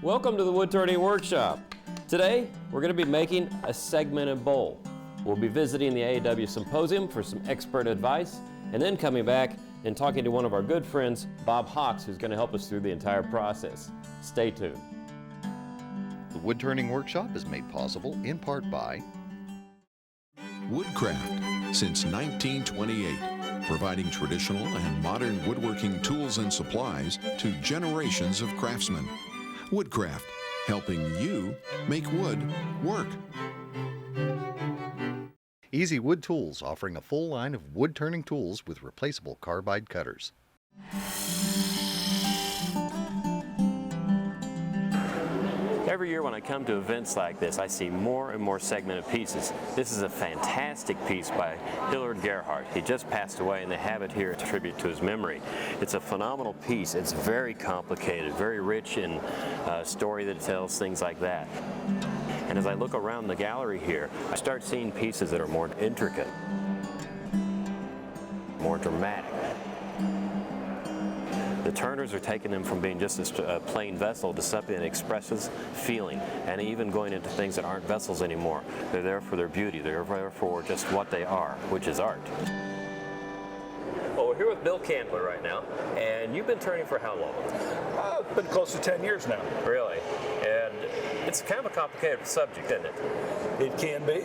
Welcome to the Woodturning Workshop. Today, we're going to be making a segmented bowl. We'll be visiting the AAW Symposium for some expert advice, and then coming back and talking to one of our good friends, Bob Hawks, who's going to help us through the entire process. Stay tuned. The Woodturning Workshop is made possible in part by Woodcraft since 1928, providing traditional and modern woodworking tools and supplies to generations of craftsmen. Woodcraft, helping you make wood work. Easy Wood Tools, offering a full line of wood-turning tools with replaceable carbide cutters. Every year when I come to events like this, I see more and more segmented pieces. This is a fantastic piece by Hilliard Gerhardt. He just passed away, and they have it here to tribute to his memory. It's a phenomenal piece. It's very complicated, very rich in story that it tells, things like that. And as I look around the gallery here, I start seeing pieces that are more intricate, more dramatic. The turners are taking them from being just a plain vessel to something that expresses feeling, and even going into things that aren't vessels anymore. They're there for their beauty. They're there for just what they are, which is art. Well, we're here with Bill Candler right now, and you've been turning for how long? Been close to 10 years now. Really? And it's kind of a complicated subject, isn't it? It can be.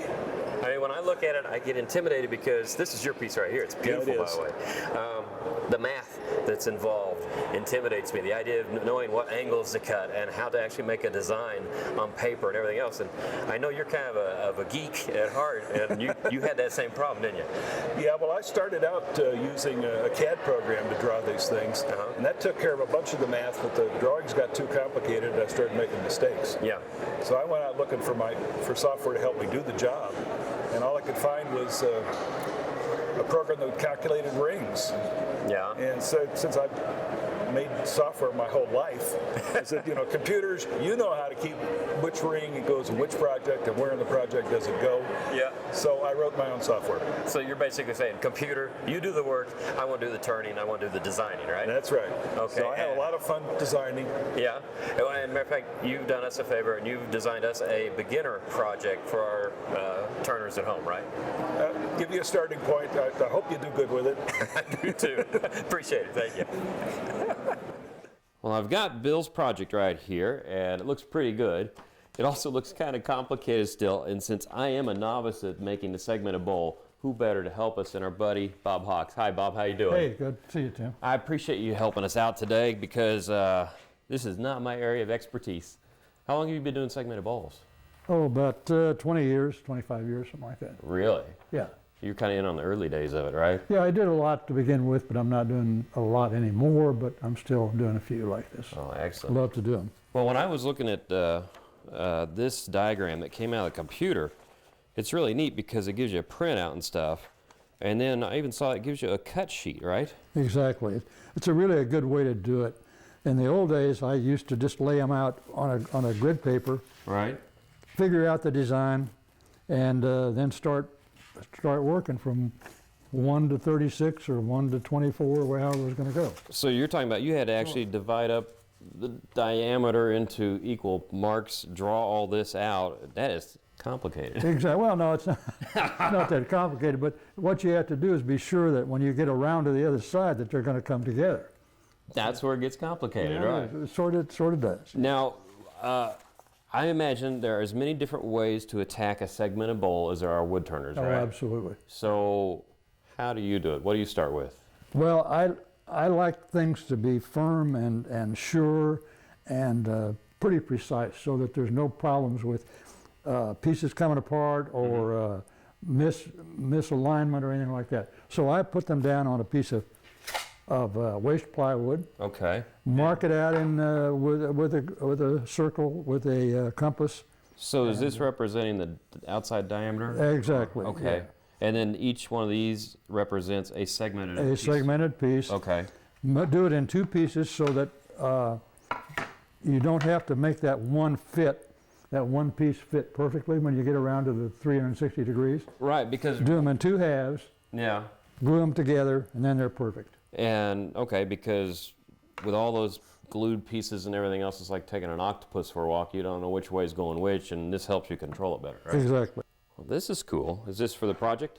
I mean, when I look at it, I get intimidated because this is your piece right here. It's beautiful, Yeah, it is. by the way. The math that's involved intimidates me. The idea of knowing what angles to cut and how to actually make a design on paper and everything else. And I know you're kind of a geek at heart, and you had that same problem, didn't you? Yeah, well, I started out using a CAD program to draw these things, and that took care of a bunch of the math, but the drawings got too complicated and I started making mistakes. Yeah. So I went out looking for software to help me do the job, and all I could find was a program that calculated rings. Yeah. And so since I've made software my whole life, I said, computers, you know how to keep which ring it goes in which project and where in the project does it go. Yeah. So I wrote my own software. So you're basically saying, computer, you do the work, I want to do the turning, I want to do the designing, right? That's right. Okay. So I had a lot of fun designing. Yeah. And as a matter of fact, you've done us a favor and you've designed us a beginner project for our turners at home, right? Give you a starting point. I hope you do good with it. I do too. Appreciate it. Thank you. Well, I've got Bill's project right here, and it looks pretty good. It also looks kind of complicated still, and since I am a novice at making the segmented bowl, who better to help us than our buddy Bob Hawks. Hi, Bob. How you doing? Hey, good to see you, Tim. I appreciate you helping us out today because this is not my area of expertise. How long have you been doing segmented bowls? Oh, about 20 years, 25 years, something like that. Really? Yeah. You're kind of in on the early days of it, right? Yeah, I did a lot to begin with, but I'm not doing a lot anymore, but I'm still doing a few like this. Oh, I excellent. love to do them. Well, when I was looking at this diagram that came out of the computer, it's really neat because it gives you a printout and stuff. And then I even saw it gives you a cut sheet, right? Exactly. It's really a good way to do it. In the old days, I used to just lay them out on a grid paper, Right. figure out the design, and then start working from 1 to 36 or 1 to 24, or however it was going to go. So you're talking about you had to actually divide up the diameter into equal marks, draw all this out. That is complicated. Exactly. Well, no, it's not, not that complicated, but what you have to do is be sure that when you get around to the other side that they're going to come together. That's where it gets complicated, Yeah, right? it sort of does. Now, I imagine there are as many different ways to attack a segmented bowl as there are wood turners, Oh, right? absolutely. So how do you do it? What do you start with? Well, I like things to be firm and sure and pretty precise so that there's no problems with pieces coming apart or misalignment or anything like that. So I put them down on a piece of waste plywood. Okay. Mark it out in with a circle with a compass. So is this representing the outside diameter? Exactly. Okay. Yeah. And then each one of these represents a segmented A piece. segmented piece. Okay. Do it in two pieces so that you don't have to make that one piece fit perfectly when you get around to the 360 degrees. Right, because Do them in two halves, yeah. glue them together, and then they're perfect. And okay, because with all those glued pieces and everything else is like taking an octopus for a walk. You don't know which way is going which, and this helps you control it better, right? Exactly. Well, this is cool. Is this for the project?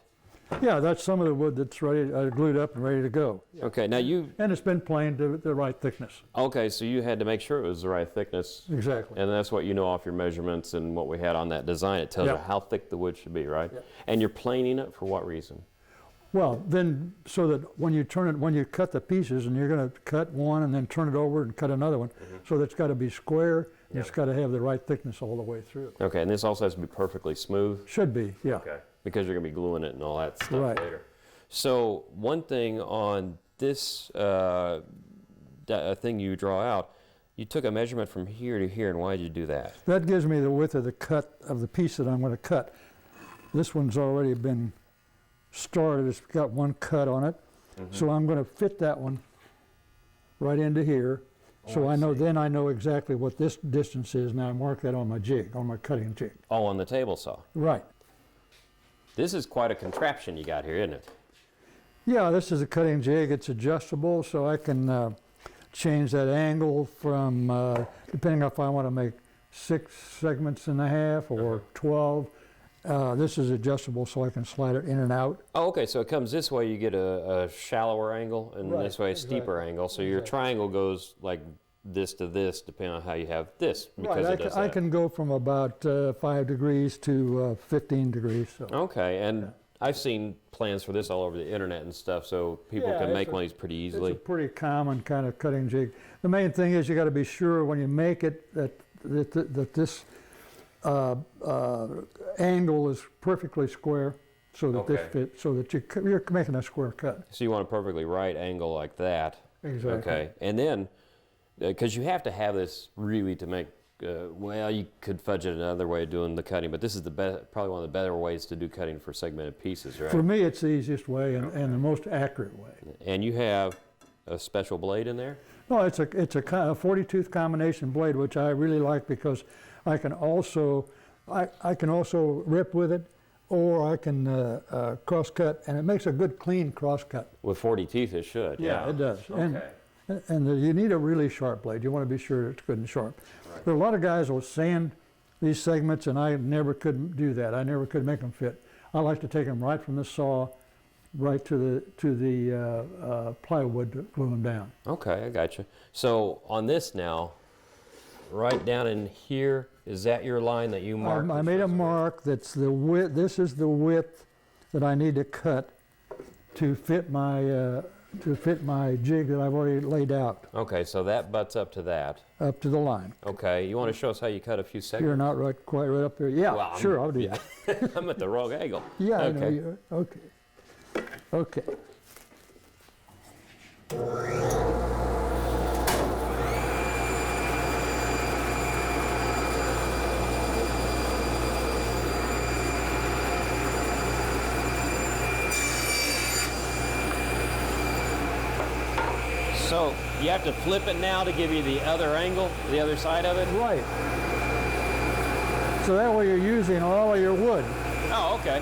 Yeah, that's some of the wood that's ready, glued up and ready to go. Okay, now And it's been planed to the right thickness. okay, so you had to make sure it was the right thickness. Exactly. And that's what you know off your measurements and what we had on that design. It tells you Yeah. how thick the wood should be, right? Yeah. And you're planing it for what reason? Well, then, so that when you cut the pieces, and you're going to cut one and then turn it over and cut another one, so that's got to be square, and it's got to have the right thickness all the way through. Okay, and this also has to be perfectly smooth? Should be, yeah. Okay. Because you're going to be gluing it and all that stuff Right. later. So one thing on this thing you draw out, you took a measurement from here to here, and why did you do that? That gives me the width of the cut of the piece that I'm going to cut. This one's already been started. It's got one cut on it. So I'm going to fit that one right into here. So I know, then I know exactly what this distance is. Now I mark that on my jig, on my cutting jig. Oh, on the table saw. Right. This is quite a contraption you got here, isn't it? Yeah, this is a cutting jig. It's adjustable, so I can change that angle from, depending on if I want to make 6 segments and a half or 12. This is adjustable, so I can slide it in and out. Oh, okay, so it comes this way, you get a shallower angle, and Right, this way a steeper exactly. angle. So your triangle goes like this to this, depending on how you have this, because Right, it does I that. can go from about 5 degrees to 15 degrees. So. Okay, and I've seen plans for this all over the internet and stuff, so people Yeah, can it's make a- one of these pretty It's easily. a pretty common kind of cutting jig. The main thing is you got to be sure when you make it that this angle is perfectly square, so that this Okay. fits, so that you're making a square cut. So you want a perfectly right angle like that. Exactly. Okay, and then, because you have to have this really to make, well, you could fudge it another way of doing the cutting, but this is probably one of the better ways to do cutting for segmented pieces, right? For me, it's the easiest way and the most accurate way. And you have a special blade in there? No, it's a 40-tooth combination blade, which I really like because I can also rip with it, or I can cross cut, and it makes a good clean cross cut. With 40 teeth, it should. Yeah, it does. Okay. And you need a really sharp blade. You want to be sure it's good and sharp. There are a lot of guys will sand these segments, and I never could do that. I never could make them fit. I like to take them right from the saw, right to the plywood to glue them down. Okay, I got you. So on this now, right down in here, is that your line that you marked? I made a mark that's the width. This is the width that I need to cut to fit my jig that I've already laid out Okay, so that butts up to that. up to the line. Okay, you want to show us how you cut a few segments? You're not quite right up there. Yeah, Well, sure, I'll do that. I'm at the wrong angle. Yeah, I know Okay. you. Okay. Okay. So you have to flip it now to give you the other angle, the other side of it? Right. So that way you're using all of your wood. Oh, okay.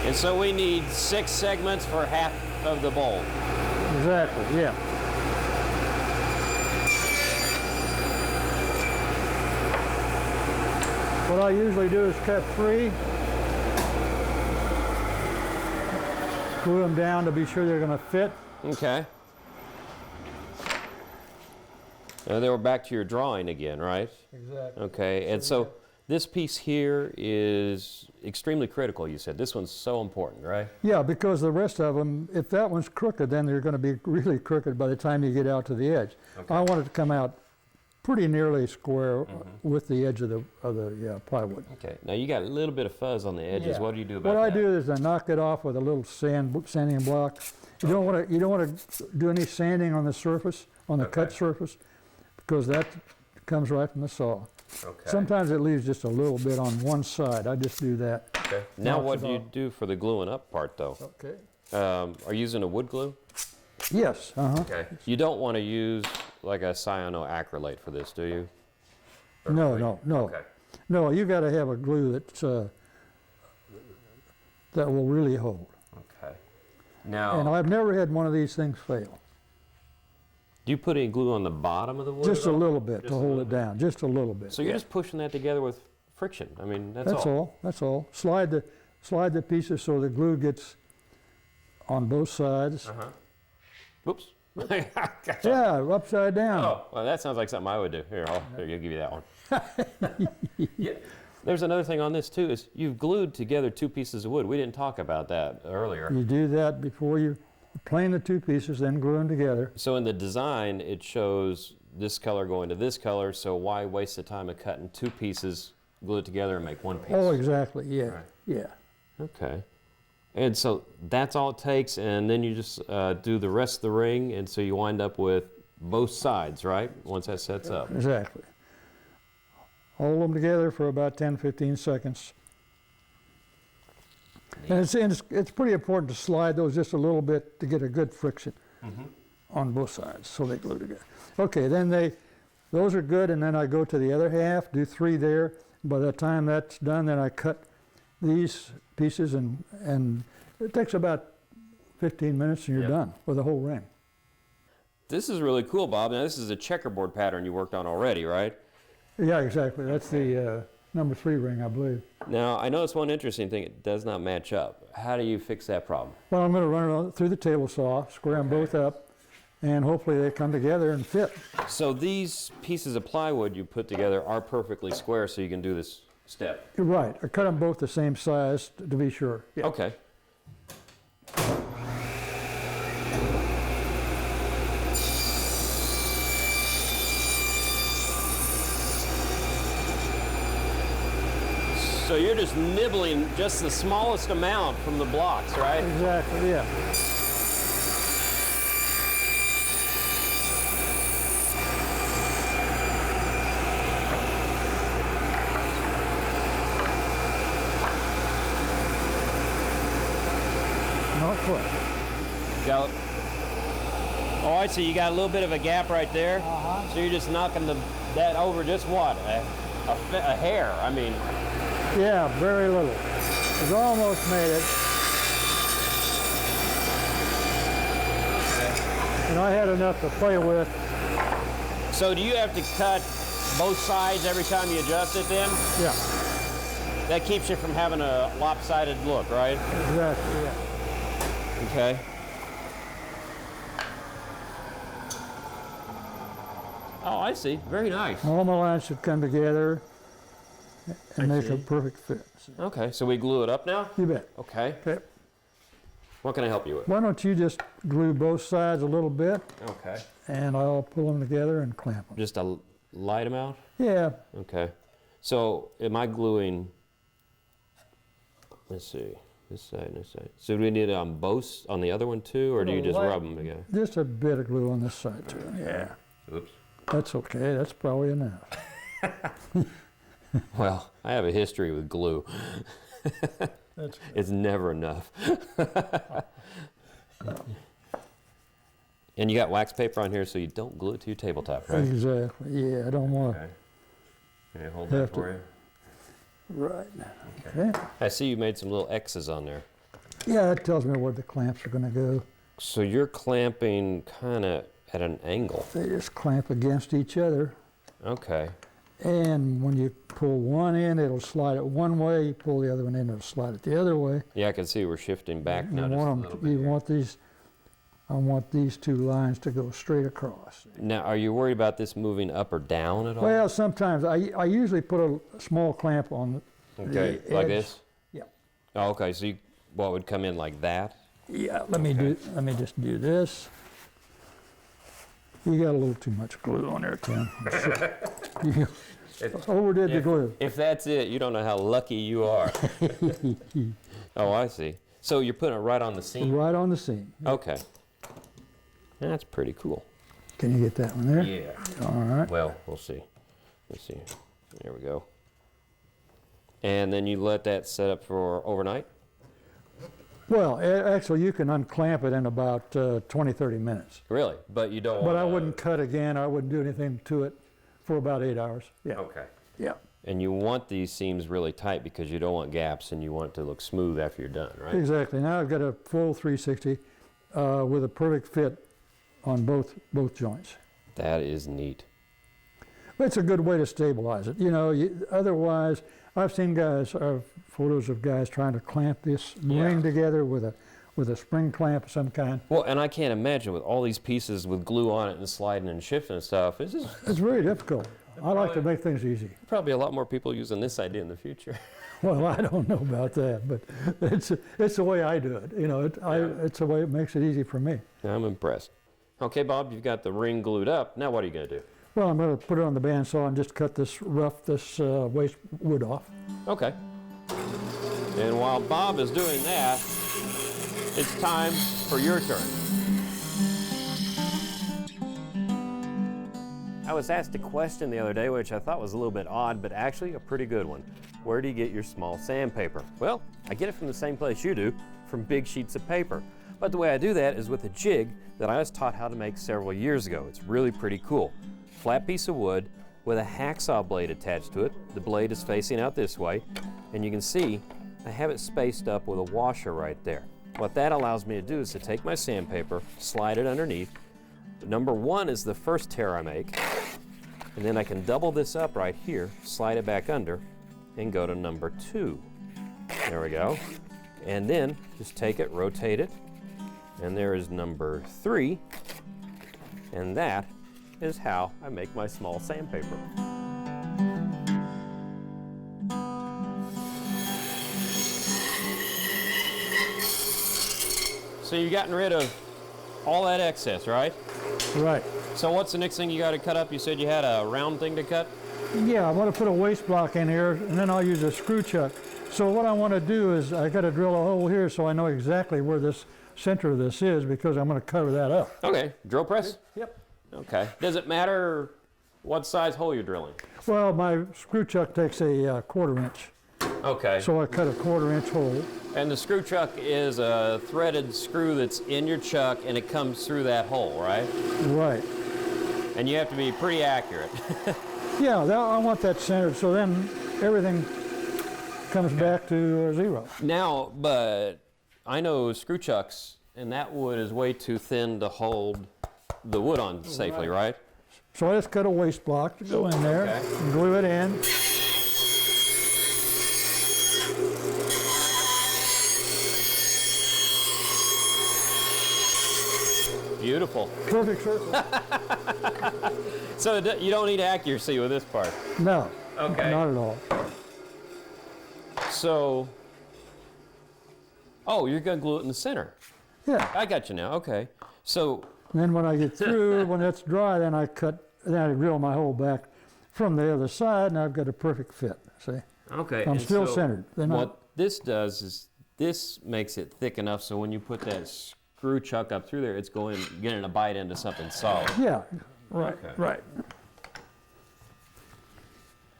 And so we need 6 segments for half of the bowl. Exactly, yeah. What I usually do is cut 3, glue them down to be sure they're going to fit. Okay. Now then we're back to your drawing again, right? Exactly. Okay, and so this piece here is extremely critical, you said. This one's so important, right? Yeah, because the rest of them, if that one's crooked, then they're going to be really crooked by the time you get out to the edge. Okay. I want it to come out pretty nearly square with the edge of the plywood. Okay, now you got a little bit of fuzz on the edges. Yeah. What do you do about What that? I do is I knock it off with a little sanding block. You don't want to do any sanding on the surface, on the cut surface, because that comes right from the saw. Okay. Sometimes it leaves just a little bit on one side. I just do that. Okay. Now knocks what it do you off. do for the gluing up part though? Okay. Are you using a wood glue? Yes. Okay. You don't want to use like a cyanoacrylate for this, do you? No. Okay. No, you got to have a glue that's that will really hold. Okay. Now, And I've never had one of these things fail. do you put any glue on the bottom of the wood? Just at a all? little bit Just to a hold little it bit. down, just a little bit. So you're just pushing that together with friction. I mean, that's That's all. That's all. Slide the pieces so the glue gets on both sides. Oops. Yeah, upside down. Oh, well, that sounds like something I would do. Here, I'll give you that one. Yeah. There's another thing on this too, is you've glued together two pieces of wood. We didn't talk about that earlier. You do that before you plane the two pieces, then glue them together. So in the design, it shows this color going to this color, so why waste the time of cutting two pieces, glue it together, and make one piece? Oh, exactly. Yeah, Right. yeah. Okay. And so that's all it takes, and then you just do the rest of the ring, and so you wind up with both sides, right? Once that sets up. Exactly. Hold them together for about 10-15 seconds. And it's pretty important to slide those just a little bit to get a good friction on both sides so they glue together. Okay, then those are good, and then I go to the other half, do 3 there. By the time that's done, then I cut these pieces, and it takes about 15 minutes and you're done with the whole ring. This is really cool, Bob. Now, this is a checkerboard pattern you worked on already, right? Yeah, exactly. That's the number 3 ring, I believe. Now, I noticed one interesting thing. It does not match up. How do you fix that problem? Well, I'm going to run it through the table saw, square them both up, and hopefully they come together and fit. So these pieces of plywood you put together are perfectly square, so you can do this step. You're right. I cut them both the same size to be sure. Yeah. Okay. So you're just nibbling just the smallest amount from the blocks, right? Exactly, yeah. Not quite. Got, oh, I see. You got a little bit of a gap right there. So you're just knocking that over just what? A hair. I mean, Yeah, very little. It's almost made it. And I had enough to play with. so do you have to cut both sides every time you adjust it then? Yeah, That keeps you from having a lopsided look, right? exactly, yeah. Okay. Oh, I see. Very nice. All my lines should come together and make a see. perfect fit. Okay, so we glue it up now? You bet. Okay. Okay. What can I help you with? Why don't you just glue both sides a little bit, Okay. and I'll pull them together and clamp them. Just a light amount? Yeah, Okay. So am I gluing, let's see, this side and this side. So do we need it on both, on the other one too, or do you just light- rub them together? just a bit of glue on this side too. Yeah, Oops. that's okay. That's probably enough. Well, I have a history with glue. It's never enough. And you got wax paper on here so you don't glue it to your tabletop, right? Exactly. Yeah, I don't want Okay. Can I hold Have that to- for you? Right. Okay. I see you made some little X's on there. Yeah, that tells me where the clamps are going to go. So you're clamping kind of at an angle. They just clamp against each other. Okay. And when you pull one in, it'll slide it one way. You pull the other one in, it'll slide it the other way. Yeah, I can see we're shifting back now just a little bit. You here. want these. I want these two lines to go straight across. Now, are you worried about this moving up or down at all? Well, sometimes I usually put a small clamp on okay, the like edge. this? Yeah. Oh, okay, so what would come in like that? Yeah. Let me just do this. You got a little too much glue on there, Tim. You overdid the glue. If that's it, you don't know how lucky you are. Oh, I see. So you're putting it right on the seam? Right on the seam. Okay. That's pretty cool. Can you get that one there? Yeah. All right. Well, we'll see. Let's see. There we go. And then you let that set up for overnight? Well, actually, you can unclamp it in about 20, 30 minutes. Really? But you don't But want I wouldn't cut again. I wouldn't do anything to it for about 8 hours. Yeah. Okay. Yeah. And you want these seams really tight because you don't want gaps and you want it to look smooth after you're done, right? Exactly. Now I've got a full 360 with a perfect fit on both joints. That is neat. It's a good way to stabilize it. You know, otherwise, I've seen guys, photos of guys trying to clamp this ring together with a spring clamp of some kind. Well, and I can't imagine with all these pieces with glue on it and sliding and shifting and stuff. It's very difficult. I like to make things easy. probably a lot more people using this idea in the future. Well, I don't know about that, but it's the way I do it. You know, it's the way it makes it easy for me. I'm impressed. Okay, Bob, you've got the ring glued up. Now what are you going to do? Well, I'm going to put it on the bandsaw and just cut this waste wood off. Okay. And while Bob is doing that, it's time for your turn. I was asked a question the other day which I thought was a little bit odd, but actually a pretty good one. Where do you get your small sandpaper? Well, I get it from the same place you do, from big sheets of paper. But the way I do that is with a jig that I was taught how to make several years ago. It's really pretty cool. Flat piece of wood with a hacksaw blade attached to it. The blade is facing out this way, and you can see I have it spaced up with a washer right there. What that allows me to do is to take my sandpaper, slide it underneath. Number 1 is the first tear I make, and then I can double this up right here, slide it back under, and go to number 2. There we go. And then just take it, rotate it, and there is number 3, and that is how I make my small sandpaper. So you've gotten rid of all that excess, right? Right. So what's the next thing you got to cut up? You said you had a round thing to cut? Yeah, I want to put a waste block in here, and then I'll use a screw chuck. So what I want to do is I got to drill a hole here so I know exactly where this center of this is, because I'm going to cover that up. Okay, drill press? Yep. Okay. Does it matter what size hole you're drilling? Well, my screw chuck takes a 1/4 inch, Okay. so I cut a 1/4 inch hole. And the screw chuck is a threaded screw that's in your chuck and it comes through that hole, right? Right. And you have to be pretty accurate. Yeah, I want that centered, so then everything comes back to 0. Now, but I know screw chucks, and that wood is way too thin to hold the wood on safely, right? So I just cut a waste block to go in there, Okay. and glue it in. Beautiful. Perfect circle. So you don't need accuracy with this part. No, Okay. not at all. So, oh, you're going to glue it in the center. Yeah. I got you now. Okay. So, And then when I get through, when it's dry, then I drill my hole back from the other side, and I've got a perfect fit. See? okay. I'm and still so centered. What this does is this makes it thick enough so when you put that screw chuck up through there, it's getting a bite into something solid. Yeah. Right. Okay. Right.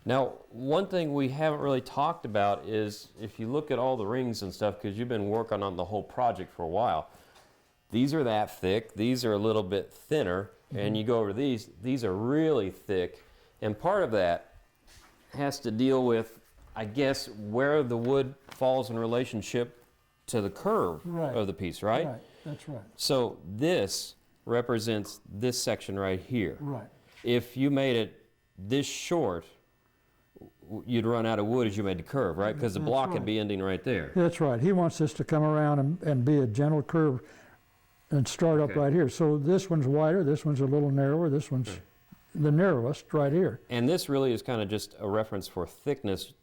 Now, one thing we haven't really talked about is if you look at all the rings and stuff, because you've been working on the whole project for a while, these are that thick, these are a little bit thinner, and you go over these are really thick, and part of that has to deal with, I guess, where the wood falls in relationship to the curve Right. of the piece, right? Right. That's right. So this represents this section right here. Right. If you made it this short, you'd run out of wood as you made the curve, right? Because the block would right. be ending right there. That's right. He wants this to come around and be a gentle curve and start up Okay. right here. So this one's wider, this one's a little narrower, this one's the narrowest right here. And this really is kind of just a reference for thickness.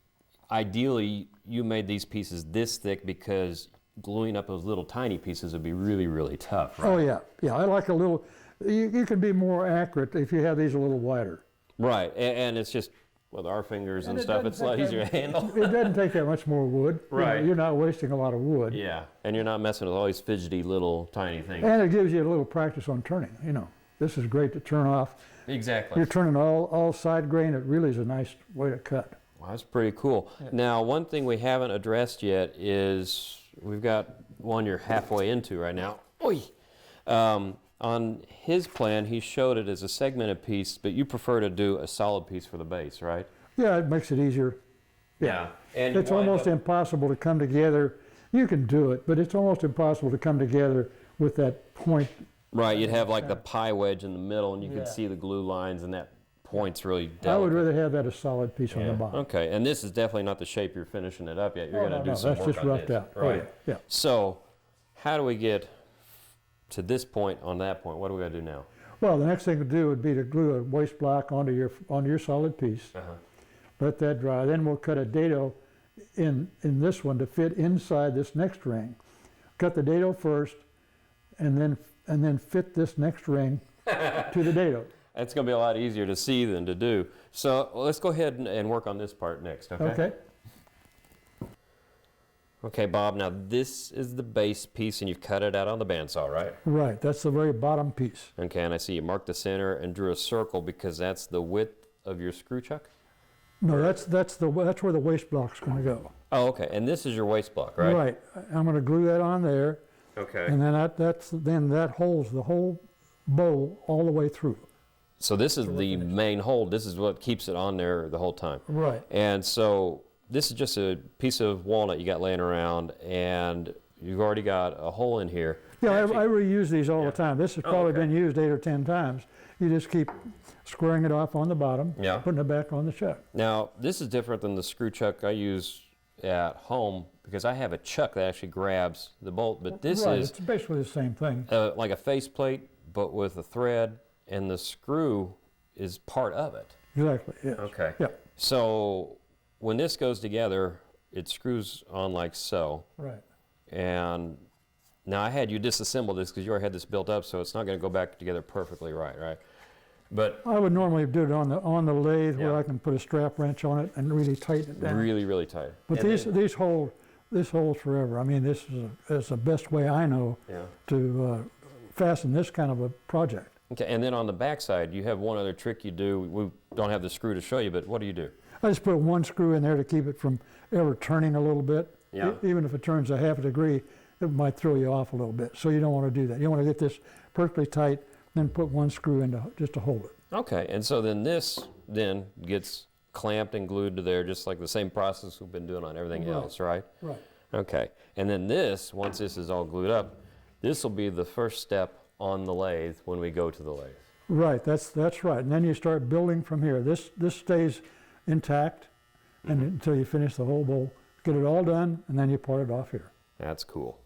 Ideally, you made these pieces this thick because gluing up those little tiny pieces would be really, really tough, right? Oh yeah, yeah. I like a little. You can be more accurate if you have these a little wider. Right, and it's just with our fingers and it stuff, doesn't it's a lot take easier to handle. It doesn't take that much more wood. You know, Right. you're not wasting a lot of wood. Yeah, and you're not messing with all these fidgety little tiny things. And it gives you a little practice on turning. You know, this is great to turn off. Exactly. You're turning all side grain. It really is a nice way to cut. Well, that's pretty cool. Now, one thing we haven't addressed yet is we've got one you're halfway into right now. Oy! On his plan, he showed it as a segmented piece, but you prefer to do a solid piece for the base, right? Yeah, it makes it easier. Yeah. And you It's wind almost up- impossible to come together. You can do it, but it's almost impossible to come together with that point. Right, you'd have like the pie wedge in the middle, and you Yeah. could see the glue lines, and that point's really delicate. I would rather have that a solid piece on Yeah. the bottom. Okay, and this is definitely not the shape you're finishing it up yet. You're Oh, going to do no, some that's work just on roughed this. out. Oh, Right. yeah. So, how do we get to this point on that point? What do we got to do now? Well, the next thing to do would be to glue a waste block onto your solid piece. Let that dry. Then we'll cut a dado in this one to fit inside this next ring. Cut the dado first, and then fit this next ring to the dado. It's going to be a lot easier to see than to do. So let's go ahead and work on this part next, okay? Okay. Okay, Bob, now this is the base piece, and you've cut it out on the bandsaw, right? Right. That's the very bottom piece. Okay, and I see you marked the center and drew a circle because that's the width of your screw chuck? No, that's where the waste block's going to go. Oh, okay, and this is your waste block, right? Right. I'm going to glue that on there, Okay. and then that holds the whole bowl all the way through. So this is the main hold. This is what keeps it on there the whole time. Right. And so this is just a piece of walnut you got laying around, and you've already got a hole in here. Yeah, I Actually- reuse these all the time. This has probably okay. been used 8 or 10 times. You just keep squaring it off on the bottom, Yeah. putting it back on the chuck. Now, this is different than the screw chuck I use at home because I have a chuck that actually grabs the bolt, but this Right, is it's basically the same thing. like a faceplate, but with a thread, and the screw is part of it. Exactly, yes. Okay. Yeah, So when this goes together, it screws on like so. right. And now I had you disassemble this because you already had this built up, so it's not going to go back together perfectly right? But I would normally do it on the lathe where Yeah. I can put a strap wrench on it and really tighten it down. really, really tight. But And this then- holds forever. I mean, this is the best way I know Yeah. to fasten this kind of a project. Okay, and then on the back side, you have one other trick you do. We don't have the screw to show you, but what do you do? I just put one screw in there to keep it from ever turning a little bit. Yeah. Even if it turns a half a degree, it might throw you off a little bit. So you don't want to do that. You want to get this perfectly tight, then put one screw in just to hold it. Okay, and so then this then gets clamped and glued to there, just like the same process we've been doing on everything Right. else, right? Right. Okay, and then this, once this is all glued up, this will be the first step on the lathe when we go to the lathe. Right, that's right. And then you start building from here. This stays intact and until you finish the whole bowl. Get it all done, and then you part it off here. That's cool.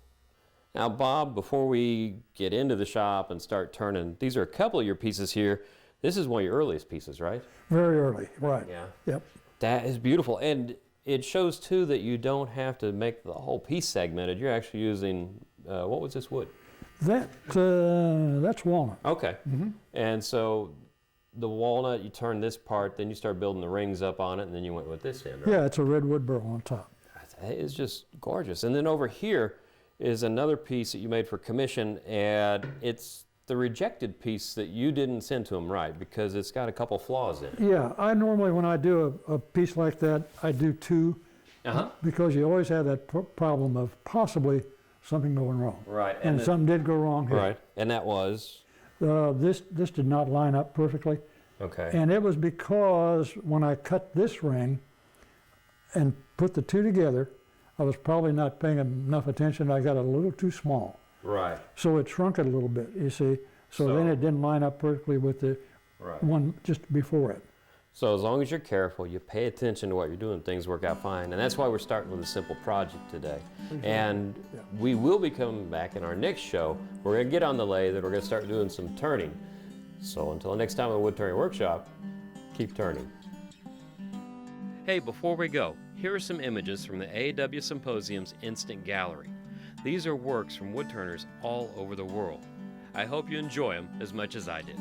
Now, Bob, before we get into the shop and start turning, these are a couple of your pieces here. This is one of your earliest pieces, right? Very early, right. Yeah. Yep. That is beautiful. And it shows, too, that you don't have to make the whole piece segmented. You're actually using, what was this wood? That's walnut. Okay. And so the walnut, you turn this part, then you start building the rings up on it, and then you went with this end, right? Yeah, it's a redwood burl on top. That is just gorgeous. And then over here is another piece that you made for commission, and it's the rejected piece that you didn't send to them, right? Because it's got a couple flaws in it. Yeah, I normally, when I do a piece like that, I do two, because you always have that problem of possibly something going wrong. Right. And then- something did go wrong here. Right. And that was? This did not line up perfectly. Okay. And it was because when I cut this ring and put the two together, I was probably not paying enough attention. I got it a little too small. Right. So it shrunk it a little bit, you see. So then it didn't line up perfectly with the one just before it. So as long as you're careful, you pay attention to what you're doing, things work out fine. And that's why we're starting with a simple project today. And we will be coming back in our next show. We're going to get on the lathe and we're going to start doing some turning. So until next time on the Wood Turning Workshop, keep turning. Hey, before we go, here are some images from the AAW Symposium's Instant Gallery. These are works from woodturners all over the world. I hope you enjoy them as much as I did.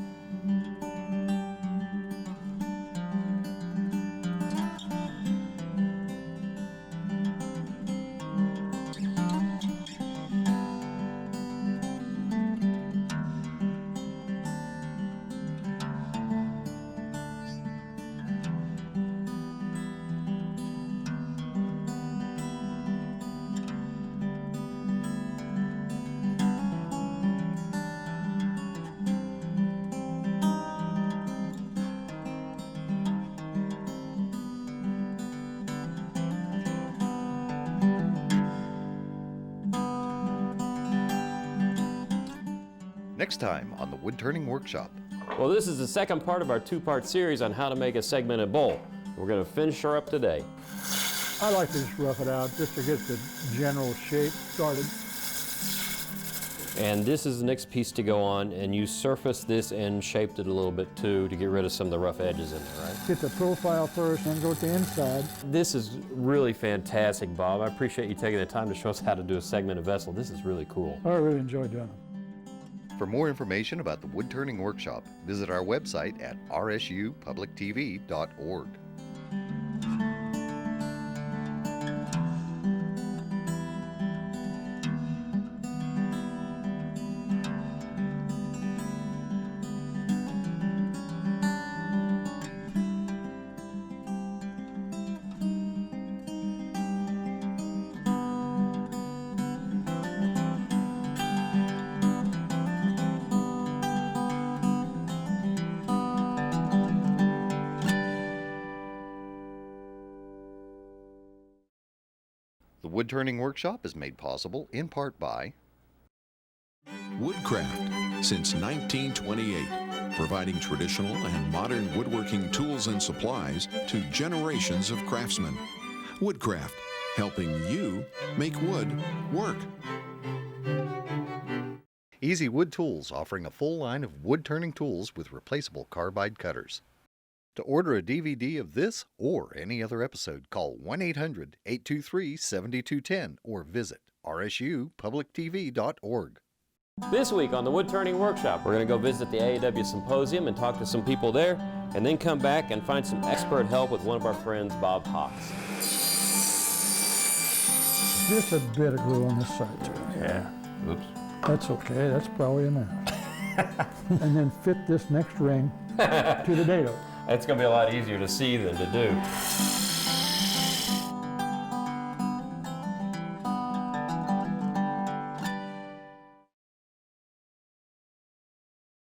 Next time on the Woodturning Workshop. Well, this is the second part of our two-part series on how to make a segmented bowl. We're going to finish her up today. I like to just rough it out just to get the general shape started. And this is the next piece to go on, and you surfaced this and shaped it a little bit too to get rid of some of the rough edges in there, right? Get the profile first, then go to the inside. This is really fantastic, Bob. I appreciate you taking the time to show us how to do a segmented vessel. This is really cool. I really enjoy doing it. For more information about the Woodturning Workshop, visit our website at rsupublictv.org. The Woodturning Workshop is made possible in part by Woodcraft, since 1928, providing traditional and modern woodworking tools and supplies to generations of craftsmen. Woodcraft, helping you make wood work. Easy Wood Tools, offering a full line of wood-turning tools with replaceable carbide cutters. To order a DVD of this or any other episode, call 1-800-823-7210 or visit rsupublictv.org. This week on the Woodturning Workshop, we're going to go visit the AAW Symposium and talk to some people there, and then come back and find some expert help with one of our friends, Bob Hawks. Just a bit of glue on this side too. Yeah. Oops. That's okay, that's probably enough. And then fit this next ring to the dado. It's going to be a lot easier to see than to do.